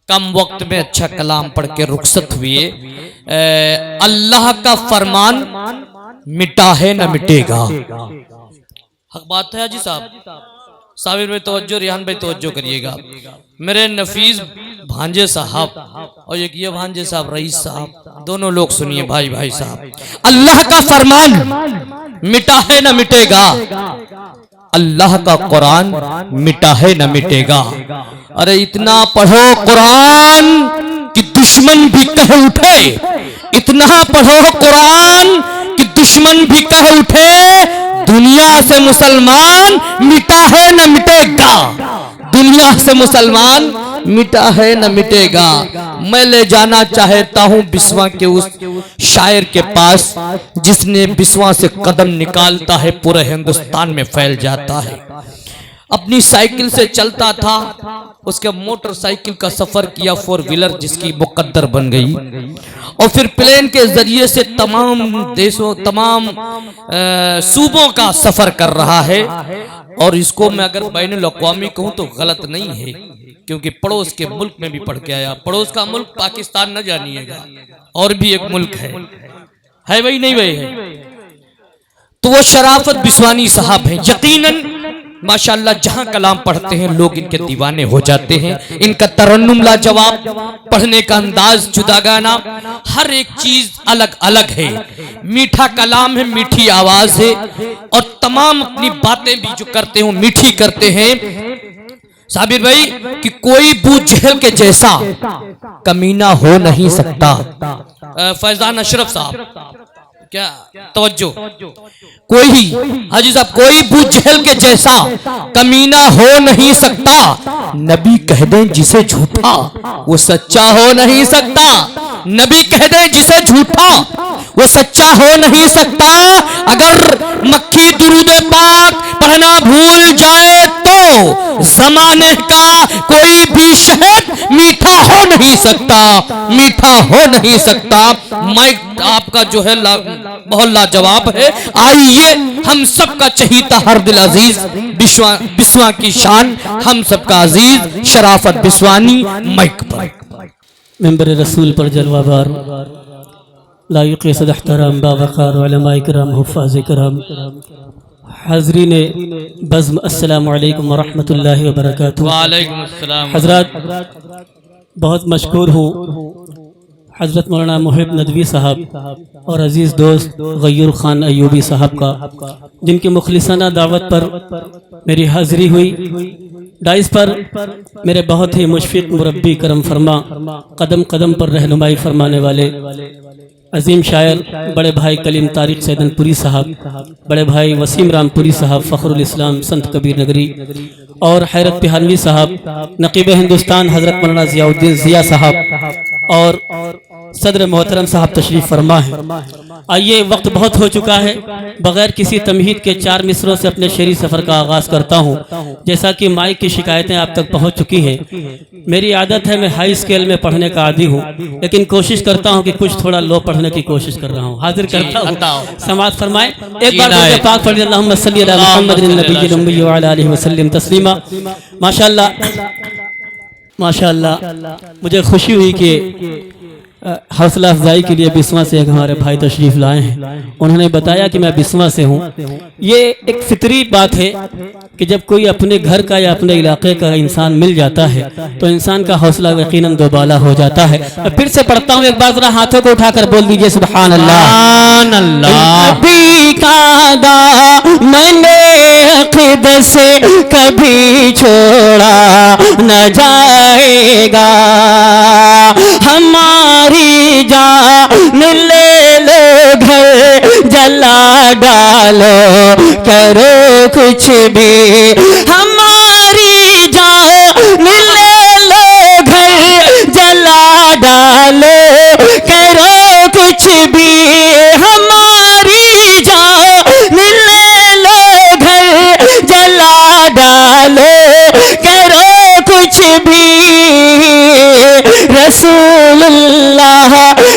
कम वक्त में अच्छा कलाम पढ़ के रुखसत हुए। अल्लाह का फरमान मिटा है न मिटेगा। हक बात है हाजी साहब। साबिर भाई तवज्जो, रिहान भाई तवज्जो करिएगा। मेरे नफीस भांजे साहब और एक ये भांजे साहब रईस साहब, दोनों लोग सुनिए भाई भाई साहब। अल्लाह का फरमान मिटा है न मिटेगा, अल्लाह का कुरान मिटा है न मिटेगा। अरे इतना पढ़ो कुरान कि दुश्मन भी कह उठे, इतना पढ़ो कुरान कि दुश्मन भी कह उठे, दुनिया से मुसलमान मिटा है न मिटेगा, दुनिया से मुसलमान मिटा है न मिटेगा। मैं ले जाना चाहता हूं बिस्वा के उस शायर के पास जिसने बिस्वा से कदम निकालता है पूरे हिंदुस्तान में फैल जाता है। अपनी साइकिल से चलता था, उसके मोटरसाइकिल का सफर किया, 4 व्हीलर जिसकी मुकद्दर बन गई, और फिर प्लेन के जरिए से तमाम देशों तमाम सूबों का सफर कर रहा है। और इसको मैं अगर बैनुल अक़वामी कहूं तो गलत नहीं है, क्योंकि पड़ोस के मुल्क में भी पढ़ के आया। पड़ोस का मुल्क पाकिस्तान न जानिएगा, और भी एक मुल्क है भाई, नहीं भाई है। तो वो शराफत बिस्वानी साहब हैं। यकीनन माशाअल्लाह जहां कलाम पढ़ते हैं लोग इनके दीवाने हो जाते हैं। इनका तरन्नुम लाजवाब, पढ़ने का अंदाज जुदागाना, हर एक चीज अलग अलग है। मीठा कलाम है, मीठी आवाज है, और तमाम अपनी बातें भी जो करते हो मीठी करते हैं। साबिर भाई कि कोई बू जहल के जैसा कमीना हो नहीं सकता। फैजान अशरफ साहब क्या तवज्जो, कोई हाजी साहब कोई बू जहल के जैसा कमीना हो नहीं सकता। नबी कह दें जिसे झूठा वो सच्चा हो नहीं सकता, नबी कह दें जिसे झूठा वो सच्चा हो नहीं सकता। अगर मक्खी दुरूद पाक पढ़ना भूल जाए तो जमाने का कोई भी शहद मीठा हो नहीं सकता, मीठा हो नहीं सकता। माइक आपका जो है बहुत लाजवाब है। आइए हम सबका चहीता हर दिल अजीज बिस्वा की शान, हम सबका अजीज शराफत बिस्वानी माइक पर। मेंबर रसूल पर जलवाबार लायक सदहतराम बावकार उलमाए किराम हुफ़ाज़ किराम हाज़रीन बज़्म अस्सलामु अलैकुम व रहमतुल्लाहि व बरकातुहू। वालेकुम अस्सलाम। हज़रात बहुत मशकूर हूँ हज़रत मौलाना मुहिब नदवी साहब और अज़ीज़ दोस्त गय्यूर ख़ान अयूबी साहब का, जिनकी मुखलिसाना दावत पर मेरी हाज़िरी हुई। डाइस पर मेरे बहुत ही मुशफ़िक़ मुरब्बी करम फरमा, कदम कदम पर रहनुमाई फरमाने वाले अजीम शायर बड़े भाई कलीम तारिक सैदनपुरी साहब, बड़े भाई वसीम रामपुरी साहब, फ़खरुल इस्लाम संत कबीर नगरी, और हैरत पिहानवी साहब, नकीब हिंदुस्तान हज़रत मौलाना ज़ियाउद्दीन ज़िया साहब और सदर मोहतरम साहब तशरीफ़ फरमा है। आइए वक्त बहुत हो चुका है, बग़ैर किसी तमहीद के 4 मिसरों से अपने शेरी सफ़र का आगाज़ करता हूँ। जैसा कि माइक की शिकायतें आप तक पहुँच चुकी हैं, मेरी आदत है मैं हाई स्केल में पढ़ने का आदी हूँ, लेकिन कोशिश करता हूँ कि कुछ थोड़ा लो पढ़ने की कोशिश कर रहा हूँ। हाजिर करता हूँ, समाअत फरमाए। एक बार पाक पढ़िए अल्लाहुम्मा सल्ली अला मुहम्मदिन नबिय्यिल उम्मी व अला आलिहि वसल्लम तस्लीमा। माशाअल्लाह माशाअल्लाह, मुझे खुशी हुई कि हौसला अफजाई के लिए बिस्वा से एक हमारे भाई तशरीफ़ लाए हैं। उन्होंने बताया कि मैं बिस्वा से हूँ। ये एक फितरी बात है कि जब कोई अपने घर का या अपने इलाके का इंसान मिल जाता है तो इंसान का हौसला यकीनन दोबाला हो जाता है। मैं फिर से पढ़ता हूँ, एक बार जरा हाथों को उठाकर बोल दीजिए सुभान अल्लाह। नबी का दामन अक़ीद से कभी छोड़ा न जाएगा, हमारी जान ले लो घर जला डालो करो कुछ भी, हमारी जान ले लो घर जला डालो करो कुछ भी, हमारी जान ले लो घर जला डालो करो कुछ भी। रसूलुल्लाह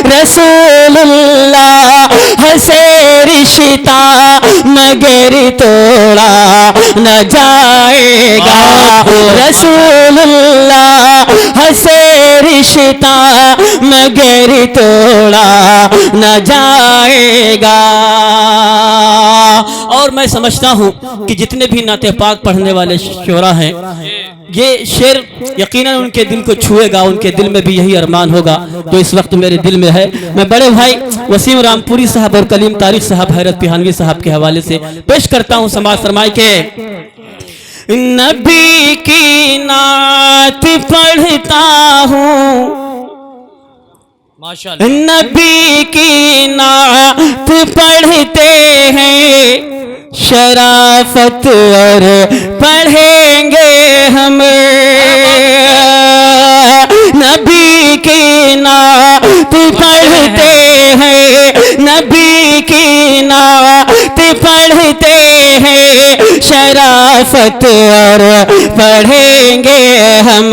रसूलुल्लाह हसे रिश्ता मगर तोड़ा न जाएगा, रसूलुल्लाह हसे रिश्ता मगर तोड़ा न जाएगा। और मैं समझता हूँ कि जितने भी नाते पाक पढ़ने वाले शोरा हैं, ये शेर यकीनन उनके दिल को छुएगा, उनके दिल में भी यही अरमान होगा जो इस वक्त मेरे दिल में है। मैं बड़े भाई वसीम रामपुरी साहब और कलीम तारिक साहब हैरत पिहानवी साहब के हवाले से पेश करता हूँ समाज फरमाए के नबी की नात पढ़ता हूँ, माशाअल्लाह, नबी की नात पढ़ते हैं, शराफत और पढ़ेंगे हम, नबी की नात पढ़ते हैं, नबी की नात पढ़ते हैं, शराफत और पढ़ेंगे हम,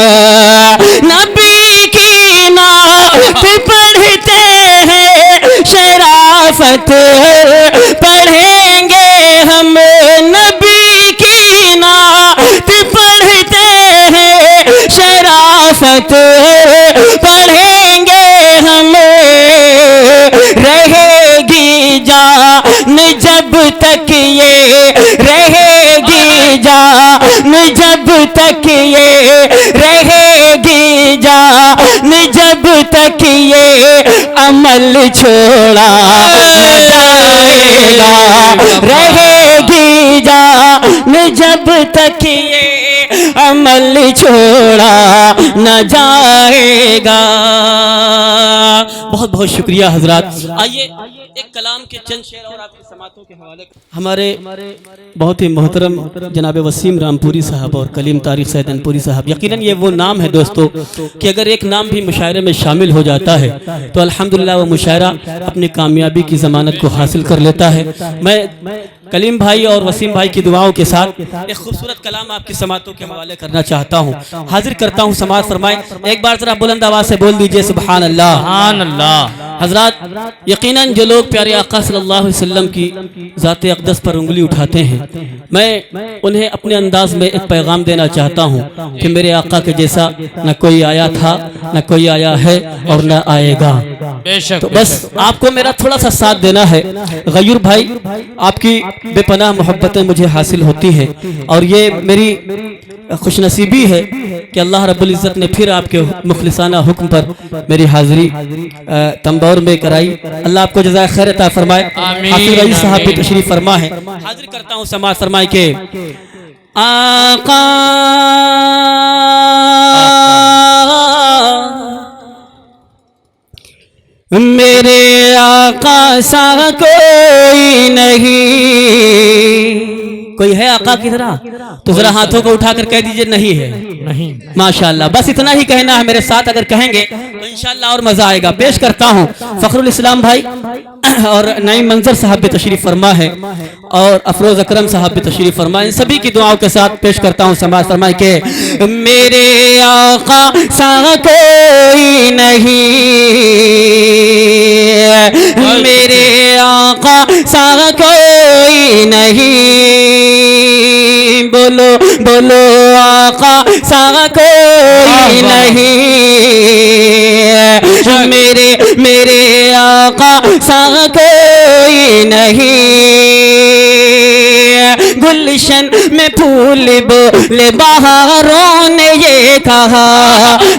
नबी की नात पढ़ते हैं, शराफत पढ़ेंगे हम, नबी की नात पढ़ते हैं, शराफत पढ़ेंगे हम, रहेगी जान जब तक ये, रहेगी जान जब तक ये, रहेगी जान जब तक ये, अमल छोड़ा न जाएगा, रहेगी जान जब तक ये, अमल छोड़ा न जाएगा। बहुत बहुत शुक्रिया हजरात। आइए एक कलाम के चंद शेर और आपकी समातों के हवाले हमारे बहुत ही मोहतरम जनाब वसीम रामपुरी साहब और कलीम तारिक सैदनपुरी साहब। यकीनन ये वो नाम है दोस्तों कि अगर एक नाम भी मुशायरे में शामिल हो जाता है तो अल्हम्दुलिल्लाह वो मुशायरा अपनी कामयाबी की ज़मानत को हासिल कर लेता है। मैं कलीम भाई और वसीम भाई की दुआओं के साथ एक खूबसूरत कलाम आपकी समातों के हवाले करना चाहता हूँ, हाजिर करता हूँ। समात फरमाएं, एक बार जरा बुलंद आवाज़ से बोल दीजिए सुभान अल्लाह। सुभान अल्लाह। हजरात, यकीनन जो लोग प्यारे आका सल्लल्लाहु अलैहि वसल्लम की ज़ात अक़दस पर उंगली उठाते हैं, मैं उन्हें अपने अंदाज में एक पैगाम देना चाहता हूँ कि मेरे आका के जैसा न कोई आया था, न कोई आया है और न आएगा। बेशक, तो बस आपको मेरा थोड़ा सा साथ देना है। गयूर भाई, आपकी बेपनाह मोहब्बतें मुझे हासिल होती हैं और ये मेरी खुशनसीबी है कि अल्लाह रब्बुल इज़्ज़त ने फिर आपके मुखलिसाना हुक्म पर मेरी हाजिरी तंबौर में कराई। अल्लाह आपको जज़ाए खैर अता फरमाए। हाफिज़ रईस साहब भी तशरीफ फरमा है। हाजिर करता हूँ समाज फरमाए के आका मेरे आका सा कोई नहीं। कोई है आका की तरह? तो जरा हाथों को उठाकर कह दीजिए नहीं है। नहीं, माशाअल्लाह, बस इतना ही कहना है मेरे साथ। अगर कहेंगे तो इंशाअल्लाह और मजा आएगा। पेश करता हूँ फखरुल इस्लाम भाई और नईम मंजर साहब भी तशरीफ फरमा है और अफरोज अकरम साहब भी तशरीफ फरमा। इन सभी की दुआओं के साथ पेश करता हूँ समाज फरमाए के मेरे आका सा कोई नहीं, मेरे आका सा कोई नहीं। बोलो बोलो आका सा कोई नहीं, मेरे आका सा कोई नहीं। गुलशन में फूल बोले बहारों ने ये कहा,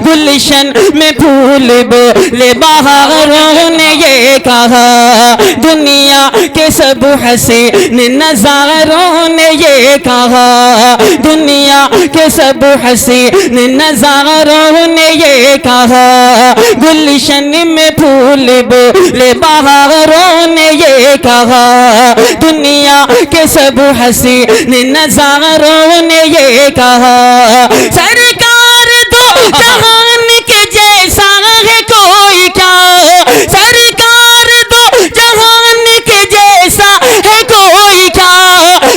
गुलशन में फूल बोले बहारों ने ये कहा, दुनिया के सब हसीन नज़ारों ने ये कहा, दुनिया के सब हसीन नज़ारों ने ये कहा, गुलशन में फूल बोले बहारों ने ये कहा, दुनिया के सब हसीन नज़ारों ने ये कहा। सरकार दो जहान के जैसा है कोई क्या, सरकार दो जहान के जैसा है कोई क्या,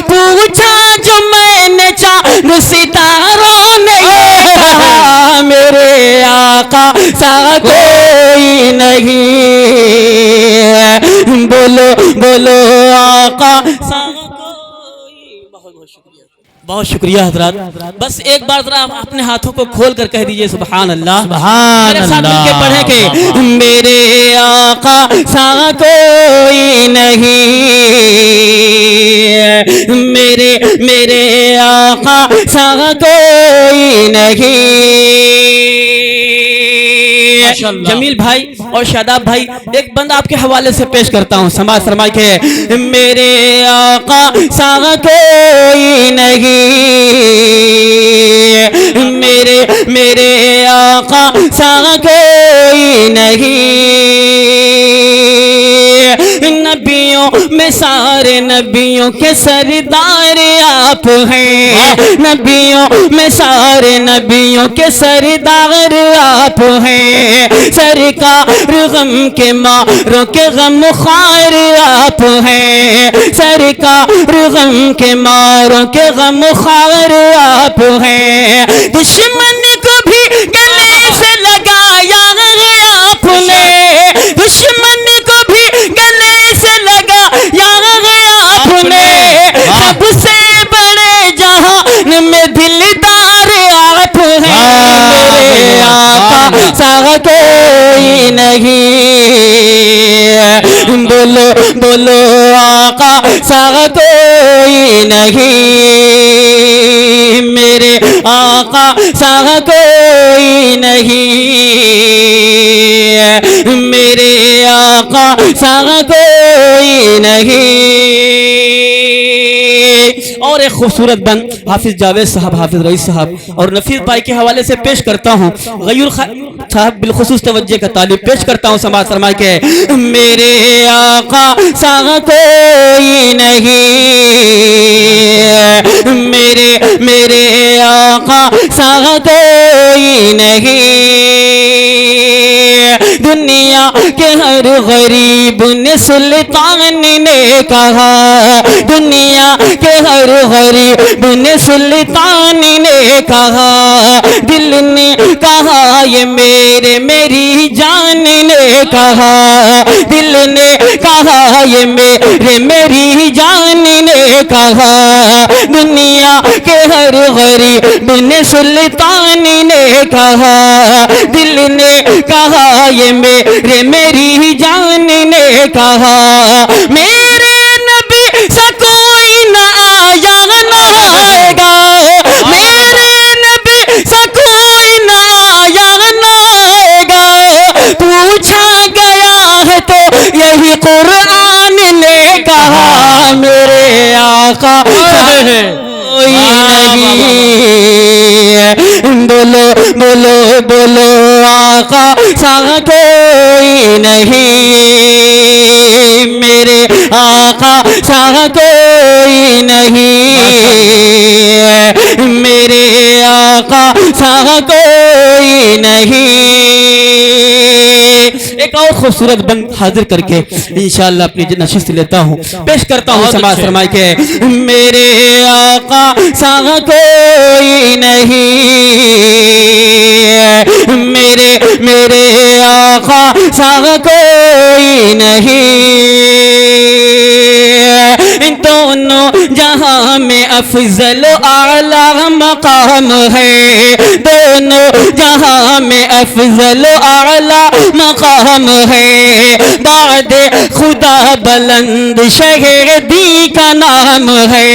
पूछा जो मैंने चांद सितारों ने ये कहा, मेरे आका सा कोई नहीं। बोलो बोलो आका सा कोई। बहुत बहुत शुक्रिया। बहुत शुक्रिया हजरात। बस एक बार जरा आप अपने हाथों को खोल कर कह दीजिए सुभान अल्लाह। सुभान मेरे साथ अल्लाह। मिलके पढ़े के मेरे आका सा कोई नहीं, मेरे आका सा कोई नहीं। जमील भाई और शादाब भाई एक बंदा आपके हवाले से पेश करता हूँ समाज फरमाई के मेरे आका सा कोई नहीं, मेरे आका सा कोई नहीं। नबियों में सारे नबियों के सरदार आप हैं, नबियों में सारे नबियों के सरदार आप हैं। सरकार गम के मारों के गम ख्वार आप हैं, सरकार गम के मारों के गम ख्वार आप हैं। दुश्मन को भी गले से लगाया आपने, दुश्मन को भी गले से लगाया आपने। सबसे बड़े जहान में दिलदार आप हैं, मेरे आका सा कोई नहीं। बोलो बोलो आका सा कोई नहीं, मेरे आका सा कोई नहीं, मेरे आका सा कोई नहीं। और एक खूबसूरत बंद हाफिज जावेद साहब, हाफिज रईस साहब और नफीस भाई के हवाले से पेश करता हूँ। गयूर खान साहब बिलखुसूस तवज्जो का तालिब पेश करता हूँ समाज फरमाए के मेरे आका सा कोई नहीं, मेरे आका सा कोई नहीं। दुनिया के हर गरीब ने सुल्तान ने कहा, दुनिया के हर गरीब ने सुल्तान ने कहा। दिल ने कहा ये मेरी जान ने कहा, दिल ने कहा ये मेरी जान ने कहा। दुनिया के हर गरीब ने सुल्तान ने कहा, दिल ने कहा ये मेरी जान ने कहा। मेरे नबी सा कोई ना आया ना आएगा, मेरे नबी सा कोई ना आया ना आएगा। पूछा गया है तो यही कुरान ने कहा, मेरे आका कोई नहीं। बोलो बोलो बोलो आका सा कोई नहीं, मेरे आका सा कोई नहीं, मेरे आका सा कोई नहीं। एक और खूबसूरत बंद हाजिर करके इंशाअल्लाह अपनी नशिस्त लेता हूँ, पेश करता हूँ समाज फरमाए के मेरे आका सा कोई नहीं, मेरे आका सा कोई नहीं। दोनों जहां में अफजल आला मकाम है, दोनों जहां में अफजल आला मकाम है। बाद खुदा बुलंद शहदी का नाम है,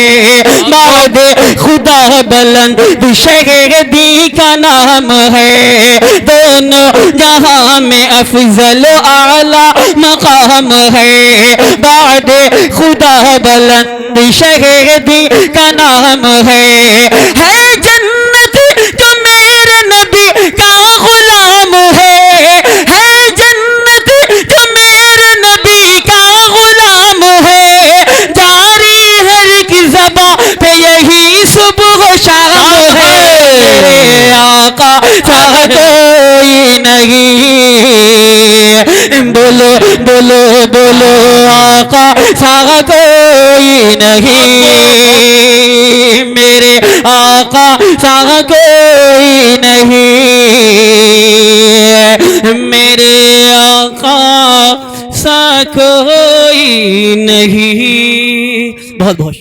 बाद खुदा बुलंद शहदी का नाम है। दोनों जहां में अफजल आला मकाम है, बाद खुदा बुलंद शहदी का नाम है। जन्नत जो मेरे नबी का गुलाम है जन्नत जो मेरे नबी का गुलाम है। जारी हर की ज़बां पे यही सुबह शाम है, मेरे आका सा कोई नहीं। बोलो बोलो बोलो आका सा कोई नहीं, मेरे आका सा कोई नहीं, मेरे आका सा कोई नहीं। बहुत बहुत